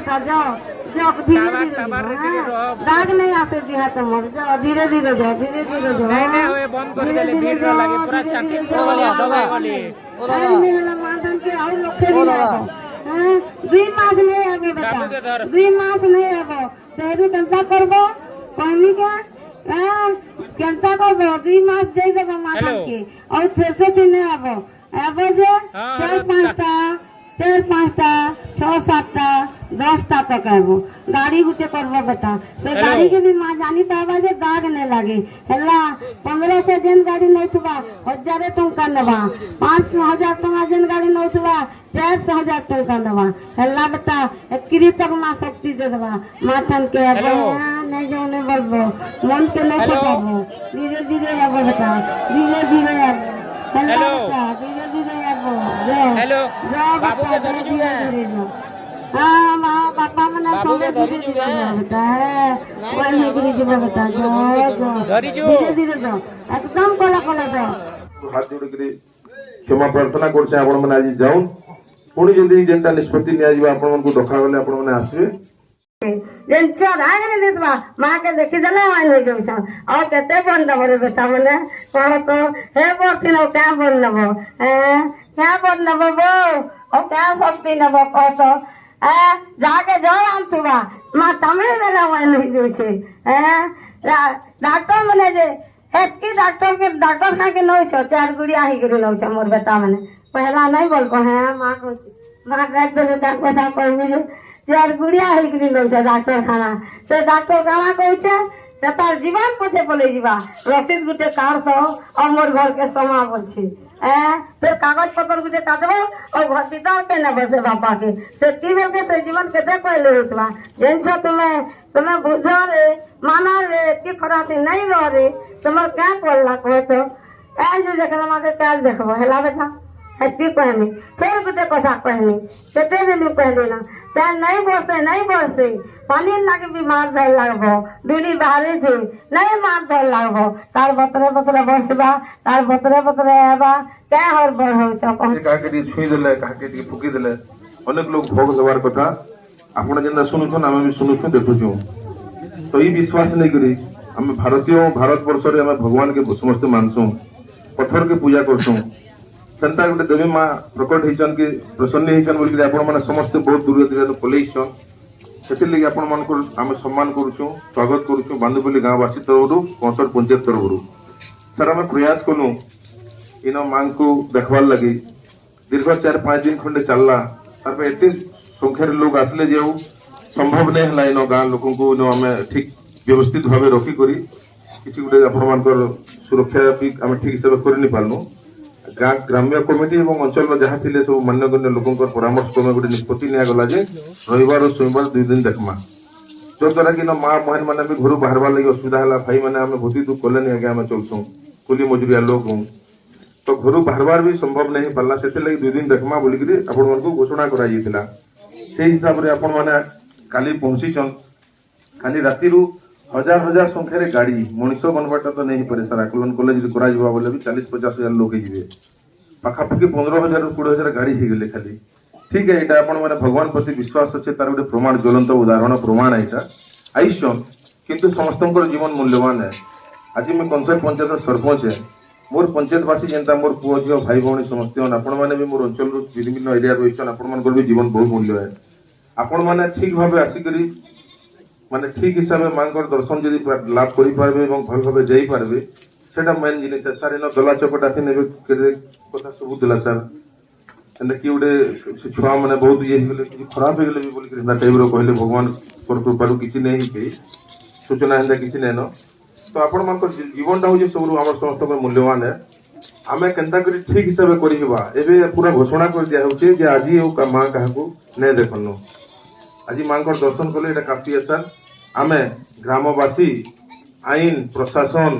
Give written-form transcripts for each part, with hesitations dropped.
बेटा जाओ जाओ धीरे धीरे दाग नहीं आसे दिया तुम जाओ धीरे धीरे जाओ धीरे धीरे जाओ धीरे धीरे जाओ माधन के और लोग दुई मास नहीं आगे बेटा दुई मास नहीं आगो तेरू केंता करबो कहनी क्या केंता करबो दुई मास दे देबो माधन के और 600 दिन आबो आबो जे 4-5टा 6-7टा 10टा तक आबो गाड़ी गुटे करबो बेटा से गाड़ी के भी मां जानी पाबा जे दाग नहीं लागे हल्ला 1500 दिन गाड़ी नहीं थबा 1000 टका नेबा 5000 टका दिन गाड़ी नहीं थबा 4000 टका नेबा हल्ला बेटा एकरी तक मां शक्ति दे देबा माथन के नहीं जो नहीं बोलबो मन के नहीं पटाबो धीरे धीरे आबो बेटा धीरे धीरे आबो हल्ला बेटा धीरे धीरे आबो हेलो बाबू के धरी जू है हां मां पापा मने सोने धीरे धीरे बेटा है कोई नहीं गिरी जीवा बेटा जो धरी जू धीरे धीरे जाओ एकदम कोला कोला जाओ हाथ जोड़ के क्षमा प्रार्थना करछे आपण माने आज जाऊ पुणी जल्दी जेंटा निष्पत्ति निया जीवा आपण मन को डका गले आपण माने आसीबे जेन चार आगे देसबा मां के देखि देला मान हो गयो और केते बन दबो रे बेटा मने कोन को हे बोथिन क्या बन नबो क्या बन नबो बो और क्या शक्ति नबो को तो जाके जाओ आम तुबा मां तमे देला मान हो गयो छे डॉक्टर मने जे हेती डॉक्टर के डॉक्टर का के नौ छ 4 गुड़िया ही गिरु नौ छ मोर बेटा मने पहला नहीं बोल को है मां को मां डॉक्टर का पता कोई 4 गुड़िया ही गिरी नौ छ डॉक्टर खाना से डॉक्टर गाना कहछे से तार जीवन पछे बोले जीवा रसीद गुटे कार तो अमर घर के समा बोलछी फिर कागज पत्र गुटे काटबो और घसीदार के न बसे बापा के से टीवेल के से जीवन के दे पहले उठवा जेनसे तुम्हें बुझो रे माना रे की खराबी नहीं रह रे तुम्हार क्या करला कहो तो जो देखला माके काल देखबो हेला बेटा हत्ती कहनी फिर गुटे कथा कहनी केते दिन कहनी ना ते नहीं बरसे पानी लागे बीमार भल लागबो दुनी बाहरे थी नहीं मार भल लागबो तार बतरे बतरे बसबा तार बतरे बतरे आबा क्या हर बर हो छ का के छुई देले का के फुकी देले अनेक लोग भोग देवार कथा आपण जेना सुनु छन हम भी सुनु छु देखु छु तो ई विश्वास नहीं करी हम भारतीय भारत वर्ष रे हम भगवान के समस्त मानसु पत्थर के पूजा करसु सेंता गोटे देवी माँ प्रकट होइछन कि प्रसन्न होइछन बोल के आपण माने समस्त बहुत दूर दूर पलेइछन सेति लगे आपण मान को हम सम्मान करूछु स्वागत करूछु बांदुपल्ली गांववासी तरफरु 65 पंचायत तरफरु सर हम प्रयास कनु इनो मांग को देखवार लगी दीर्घ 4-5 दिन खंडे चलला तार पे एते संख्या लोग आसले जे संभव नहीं हला इनो गां लोगों को इनो हमें ठीक व्यवस्थित भाव रखी करी किसी गोटे आपण मान सुरक्षा भी हम ठीक हिसाब कर नहीं पारनु ग्राम्य कमिटी और अंचल जहाँ थे सब मान्यगण्य लोक परामर्श क्रमे गोटे निष्पत्ति निगला जे रविवार और सोमवार 2 दिन देखमा जो द्वारा कि माँ बहन मैंने भी घर बाहर लगे असुविधा है भाई मैंने आम बहुत दुख कले आगे आम चलसु कुली मजुरिया लोग हूँ तो घर बाहर भी संभव नहीं पाला से 2 दिन देखमा बोलिकी आपण को घोषणा करा हिसाब से आपण मैंने काली पहुंचीचन खाली राति हजार संख्यार गाड़ी मनीष बनवाटा तो नहीं पारे सर आकलन कॉलेज बोले भी 40-50 हजार लोग जी पाखापाखि 15,000-20,000 गाड़ी हो गले खाली ठीक है यहाँ आप भगवान प्रति विश्वास अच्छे तार गोटे प्रमाण ज्वलंत उदाहरण प्रमाण यहाँ आईसन किंतु समस्त जीवन मूल्यवान है आज मैं कंसर पंचायत सरपंच है मोर पंचायतवासी जनता मोर पुओ झील भाई भौणी समस्त आपण मैंने भी मोर अंचल विभिन्न एरिया रही आपण भी जीवन बहुत मूल्य है आपण मैंने ठीक भाव आसिक माने ठीक हिसाब से मां दर्शन जदि लाभ कर भल भाव जाई पारबे सेटा मेन जिनिस सर इन दला चकटा थी नेबे कथा सब दिला सर एंदा कि गोटे छुआ मैंने बहुत ये खराब हो गले भी बोल के टाइप रो कहले भगवान कृपारू किसी नहीं पे सूचना एंदा किसी नहीं न तो आपण मान जीवन टा हो सब आम समस्त मूल्यवान है आमे केनता करी ठीक हिसाब से करबा एबे पूरा घोषणा कर दिया होचे जे आज मां काहाकू नै देखनु आज मां दर्शन कले এটা काफी है सर आमे ग्रामवासी आईन प्रशासन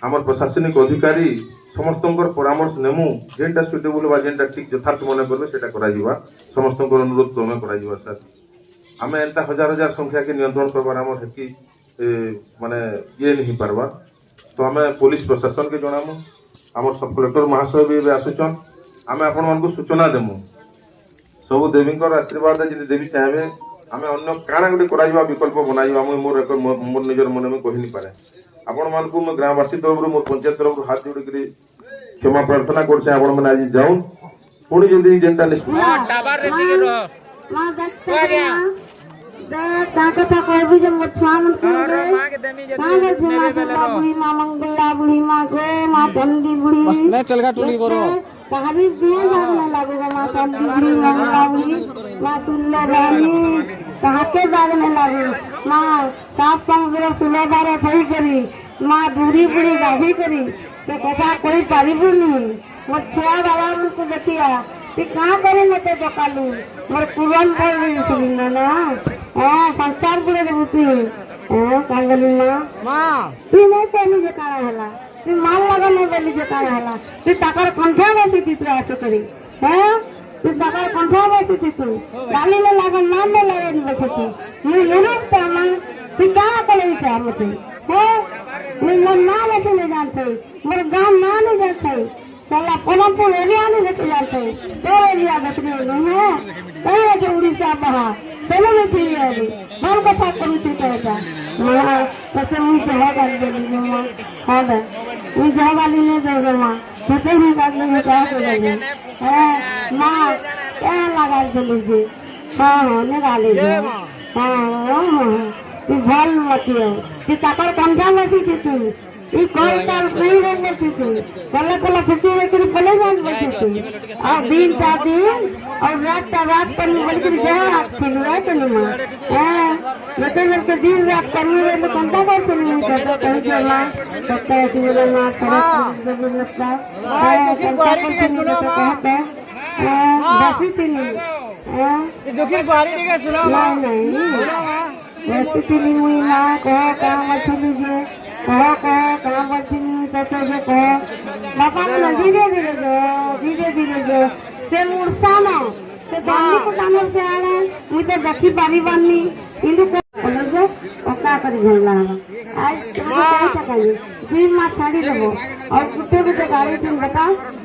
आम प्रशासनिक अधिकारी समस्त परामर्श नेमु जेनटा सुटेबल बा जेनटा ठीक यथार्थ मन करबे सेटा करा जिवा समस्त अनुरोध क्रमे करा जिवा सर आमे एंता हजार संख्या के नियंत्रण करबार आम हेकी माने ये नहीं पारबा तो आमे पुलिस प्रशासन के जणामु आम सब कलेक्टर महाशय भी आसुचन आमे आपण मान को सूचना देमु सब देवी आशीर्वाद यदि देवी चाहे आमे अन्य काना गुटे कराइबा विकल्प बनाइबा मोर निजर मन में कहि नि पारे आपण मान को मैं ग्रामवासी तरफ मोर पंचायत तरफ हाथ जोड़ के क्षमा प्रार्थना करछे आपण माने आज जाऊन पुणी जदी जेंटा टावर रे टिके रह मां ताको ता कहबी जे मोर छुआ मन को मां के देमी जे बुढ़ी मां मंगला बुढ़ी मां गो मां पंडी बुढ़ी नहीं चलगा टुली करो कहानी दिए जाने लगेगा मां पंडी बुढ़ी मंगला बुढ़ी मां सुल्ला रानी कहा के जागने लगे मां सात समुद्र सुलेदारे थई करी मां बुढ़ी बुढ़ी गाधी करी से कथा कोई पारिबु नहीं मोर छुआ बाबा मन को देखिया ती कहाँ करे मते दोकालू मोर पुरान कर रही सुनी ना हां संसार पुरे देबुती हां कांगली मां तू नहीं कहली जे काना हला तू माल लगा नहीं बोली जे काना हला तू ताकर कंठा में सी चित्र आसे करी हां तू ताकर कंठा में सी चित्र गाली में लगा नाम में लगा नहीं बैठती मैं लोग सामान तू कहाँ करे था मते हां मैं नाम नहीं जानते मोर गांव नाम नहीं जानते चला पलमपुर एरिया नहीं लेके जाते तो एरिया देखने नहीं है कहीं है उड़ीसा बहा चलो नहीं थी अभी बाल का साथ करूँ थी कहता माँ कैसे मुझे है गाली देगी माँ हाँ बे मुझे गाली नहीं देगा माँ कैसे ही गाली में क्या करेंगे माँ क्या लगा दीजिए हाँ नहीं गाली दे हाँ तू भल मत हो तू ताकर कंधा में थी तू ये कोई ताल नहीं रहने थी कल फिरती है कि पले जान बैठी थी और दिन का दिन और रात का रात करनी बल्कि रात खेलू है तो नहीं माँ लेकिन दिन रात करनी है तो कंटा कर नहीं करता कहीं से माँ सकता है कि मेरा माँ खड़े लगता है कहते बसी थी नहीं वैसी थी मुई माँ कहो कहाँ मछली लीजिए कहो कहाँ मछली कैसे से कहो बापा बोला धीरे धीरे जो से मुर्सा ना से दानी को कामों से आ रहे हैं मुझे देखी पारी बननी इंदु को जो ओका कर झगड़ा है आज क्या चाहिए दिन माँ छाड़ी देवो और कुत्ते कुत्ते गाड़ी तुम बता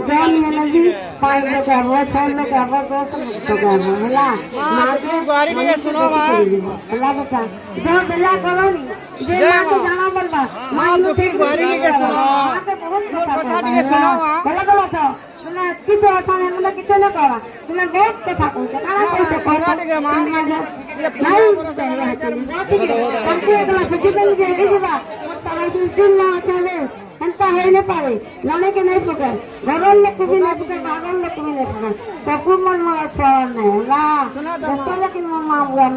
जान ये लगी 5 लोग आबो 6 लोग आबो 2 लोग आबो होला माँ के गाड़ी के सुनो अल्लाह बता जो बेला करो नी जे माँ को जाना पड़ता माँ के गाड़ी के सुनो माँ के बहुत कथा के सुनो बोला तो तुमने कितो अच्छा है मतलब कितो न करा तुमने बहुत कथा कहते काना कहते कहते माँ नहीं कंपनी एकला फिजिकल जे देखबा ताई दिन ना चले अंता है न पावे लाने के नहीं पकड़ घरों लोग को भी नहीं पकड़ बागों लोग को भी नहीं पकड़ सबको मन में अच्छा नहीं ना दसों लेकिन माँ बुआ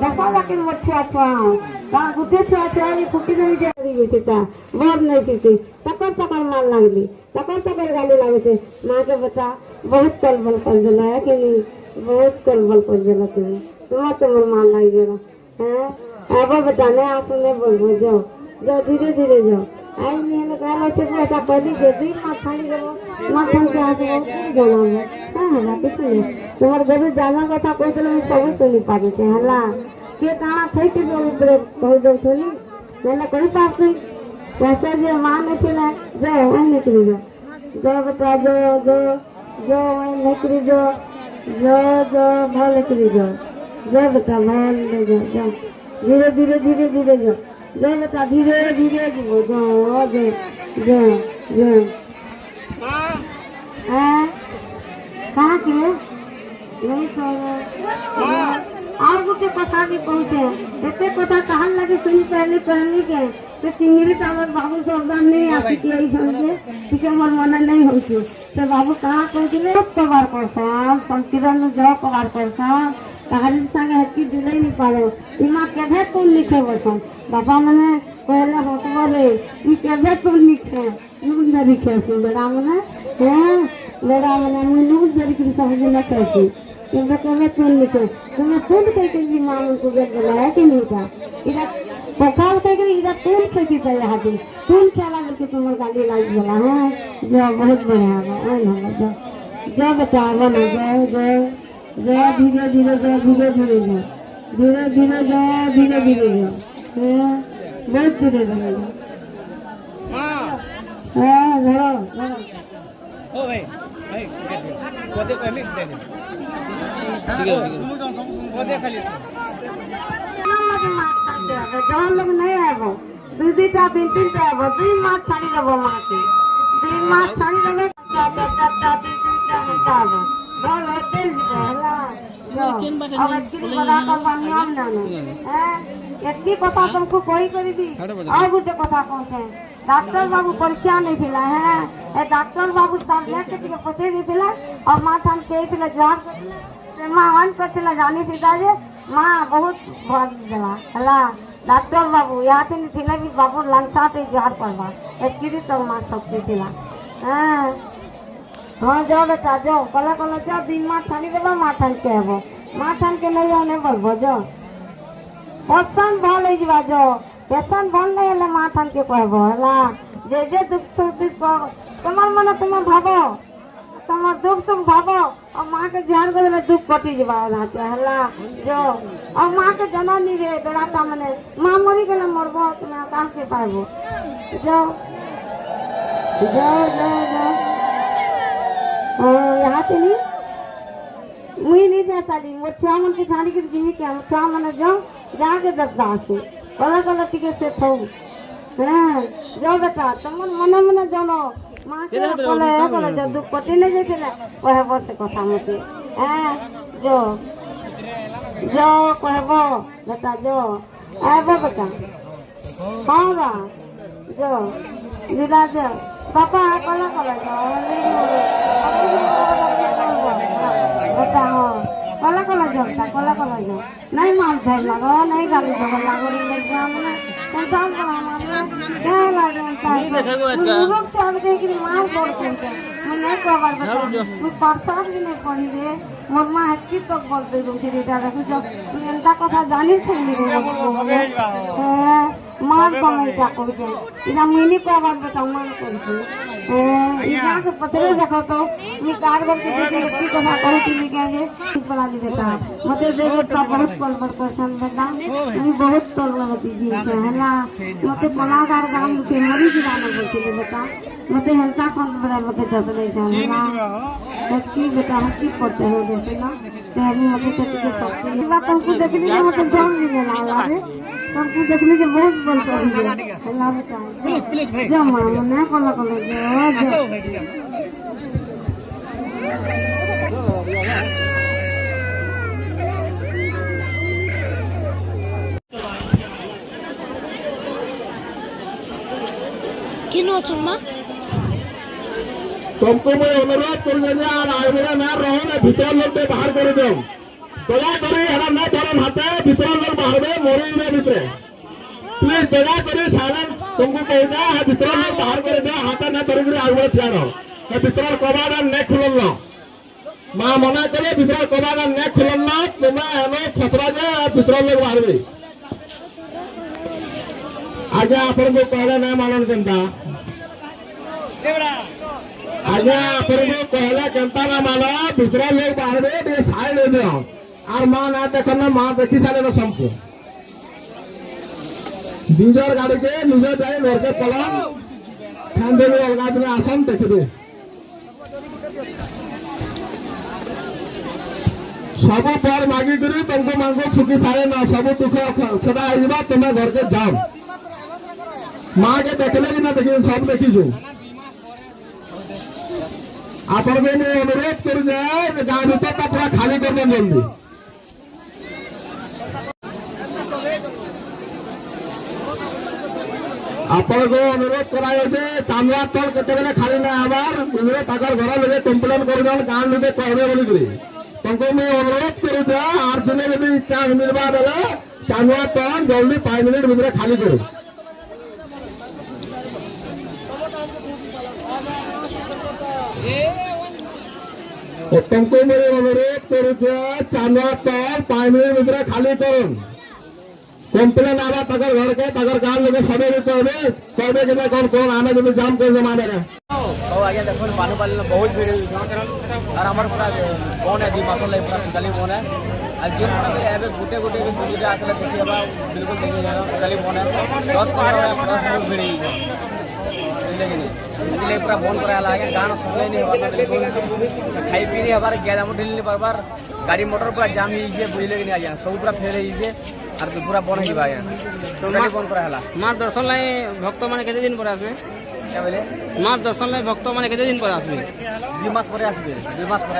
दसों लेकिन मुझे अच्छा कहाँ गुटे अच्छा ये फुटी नहीं जाती बेटी था बहुत नहीं थी तकर मार लगली तकर गाली लगे थे माँ के बच्चा बहुत कलबल कर दिला है कि नहीं बहुत कलबल कर दिला तुम्हें तुम्हें मार लग गया है अब बताने आप नहीं बोल जाओ धीरे धीरे जाओ आई मैंने कहा से ऐसा पहले दे दी माथाड़ी करो माथाड़ी से आके जाना है हां हला कुछ नहीं तुम्हारे घर जाना कथा कोई तो मैं सब सुनी पाते थे हला के काना થઈ કે જો ऊपर કહી દઉં છું ને मैंने कोई पास नहीं कैसे जो मां ने ना जो वहीं निकली जो बेटा जो वहीं निकली जो भल निकली जो बेटा भल ले जो धीरे धीरे जो बेटा धीरे धीरे जो कहाँ के नहीं और गोटे कथा भी पहुँचे एत कथा कहा लगे सुनी पहले के तो चिंगड़ी तो आम बाबू सावधान नहीं आसिक टे मोर मन नहीं हो बाबू कहाँ कहते कबार करसान संकीर्ण जह कबार करसान कहानी संगे हेतकी दिले नहीं पारो इमा केभे तुम लिखे बसन बाबा मैंने कहले हसबो रे ई केभे तुम लिखे नुन दरी खेसी बेड़ा मैंने बेड़ा मैंने मुई नुन दरी की समझ न कैसी केभे तुम लिखे तुम्हें खुद कह के मां को गेट बुलाया कि नहीं था इधर पकाल कह के इधर तुम खेती था यहाँ पे तुम क्या लगे कि तुम गाली लाई बोला है जो बहुत बढ़िया है ना जो बता ना धीरे धीरे बहुत धीरे ओ भाई जहाँ लोग नहीं आबो दू दुटा तीन तीनटा आबो दुई मास छाड़ी देबो माँ के 2 मास छाड़ी देबो 4 3 आबो घर होते हला अब एक्चुअली बड़ा कर नियम ना एतकी कथा तुमको कोई करी और गोटे कथा कहते डाक्टर बाबू परीक्षा नहीं थिला है ए डाक्टर बाबू टैबलेट के टिके पते दिथिला और माँ थान कहथिला जवाब से माँ ऑन करथिला जानी थी जे माँ बहुत भर देला हला डॉक्टर बाबू यहाँ से थिला भी बाबू लंसा पे जहर पड़वा एतकी तो माँ शक्ति थिला हां हाँ जाओ बेटा जाओ कला कला जाओ 2 मास छानी देबो माँ थान के हेबो माँ थान के नहीं जाने बोलबो जाओ पसंद भल हो जावा जाओ पेशेंट भल नहीं हेले माँ थान के कहबो हला जे दुख सुख तुम्हार मन तुम भाबो तुम दुख सुख भाबो और माँ के ध्यान कर दुख कटी जावा हला जो और माँ के जननी रे बेड़ाटा मने माँ मरी गले मरबो तुम कहाँ से पाबो जाओ जाओ जाओ जाओ यहाँ से नहीं मुई नहीं जाता ली वो छुआ मन के खाने की जीवी क्या छुआ मन जाओ जाके 10 से कला कला टिकट से थो जाओ बेटा तुम मन मन जानो माँ के कला जो दुख पटी नहीं जाते ना वह बस कथा मते जो जो कहबो बेटा जो आबो बेटा हाँ बा जो विदा जो पापा कला कला जाओ बेटा हाँ कला कला जाओ नहीं माल फेर लगो नहीं गाली जब लागो मैंने इंसान क्या लगे लोग तो अब देख रही मार बोलते हैं मैं नहीं कवर बता मैं परसाद भी नहीं पड़ी रे मोर माँ हट्टी तक बोलते दूसरी बेटा रखो जो इनका कथा जानी चाहिए मार कमाई क्या करते इधर मिनी कवर बेटा मार करते यहाँ से पत्थर देखो तो मैं कारगर के पीछे इतनी कथा करूँ कि मैं क्या ये बना दी बेटा मुझे देखो तो बहुत पलवर पसंद बेटा मैं बहुत पलवर दीदी है ना मुझे कलाकार गाँव के मरी गिराना बोलते हैं बेटा मुझे हल्का कौन बड़ा मुझे जब नहीं जाने ना हस्ती बेटा हस्ती पड़ते हो जैसे ना तेरी मुझे तो तुझे सकती है बात हमको देखने का मुझे जान नहीं लेना है हमको देखने के बहुत बल कर दिया अल्लाह बेटा जो माँ ने कला कला जो किनो छम्मा तुमको मैं अनुरोध कर आगे ना रहो ना भीतर लोग बाहर कर दो दया कर ना धरन हाथे भीतर लोग बाहर मोरी भीतर प्लीज दया कर साइलेंट तुमको कहना है भीतर लोग बाहर कर दे हाथ ना धरिक आगे ठिया रहो भीतर कबाड़ नहीं खुलल माँ मना करे भीतर कबाड़ नहीं खुलल तुम्हें हमें खतरा जे भीतर लोग बाहर आगे आपको कहले नहीं मानन केनता आगे आपको कहले केनता ना मानो भीतर लोग बाहर साइड दे दियो और माँ ना देखना माँ देखी सारे संपू निजर गाड़ी के निजे जाए घर के पलंग ठंडे में अलग दिन आसन देखिए सब पर मागी करी तुमको मांगो सुखी सारे ना सब दुख सदा आईबा तुम्हें घर के जाओ माँ के देखले कि ना देखिए सब देखी जो आप अनुरोध कर गाँव भीतर का पूरा खाली कर दें जल्दी आपको अनुरोध कराए चांदा तल केतबेले खाली ना आबार घर लगे कम्प्लेन कर गाँव लोग कहबे बोलिक तुमको मैं अनुरोध करूँ आर दिने यदि चांस मिलवा बेले चांदा तल जल्दी 5 मिनट भीतर खाली करो तुमको मैं अनुरोध करूँ चांदा तल 5 मिनट भीतर खाली करो कम्प्लेन आवा तगर घर के तगर गाँव लोग सबे भी कहबे कि कौन कौन आने जब जाम कर जमाने का आगे देखो बालू पाली बहुत भीड़ और हमारे पूरा कौन है 2 मास पूरा टोटाली कौन है आज जो एवं गोटे गोटे सुविधा आसला देखिए बिल्कुल देखिए टोटाली कौन है 10-15 मिनट भीड़ बुझे पूरा बंद करा गाँव सुनले नहीं हमारे खाई पी नहीं हमारे गैस डेली नहीं बार गाड़ी मोटर पूरा जाम हो बुझले कि नहीं आज्ञा सब पूरा फेल हो और पूरा बंद हो आज्ञा टोटाली बंद करा माँ दर्शन लाई भक्त मैंने केते दिन पर आसबे क्या बोले माँ दर्शन लाई भक्त मैंने केते दिन पर आसबे 2 मास पर आसबे 2 मास पर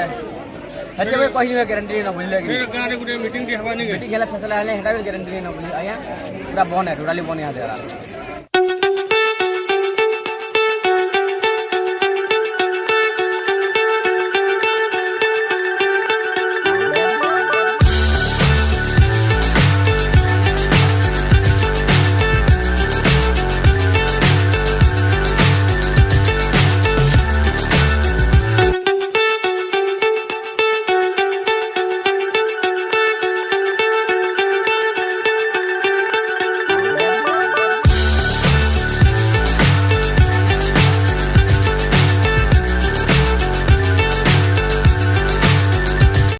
हेते भाई कहि गारंटी ना बुझले कि गाड़ी गुटे मीटिंग के हवा नहीं मीटिंग गेला फैसला हेले हेटा भी गारंटी ना बुझले आज्ञा पूरा बंद है टोटाली बंद है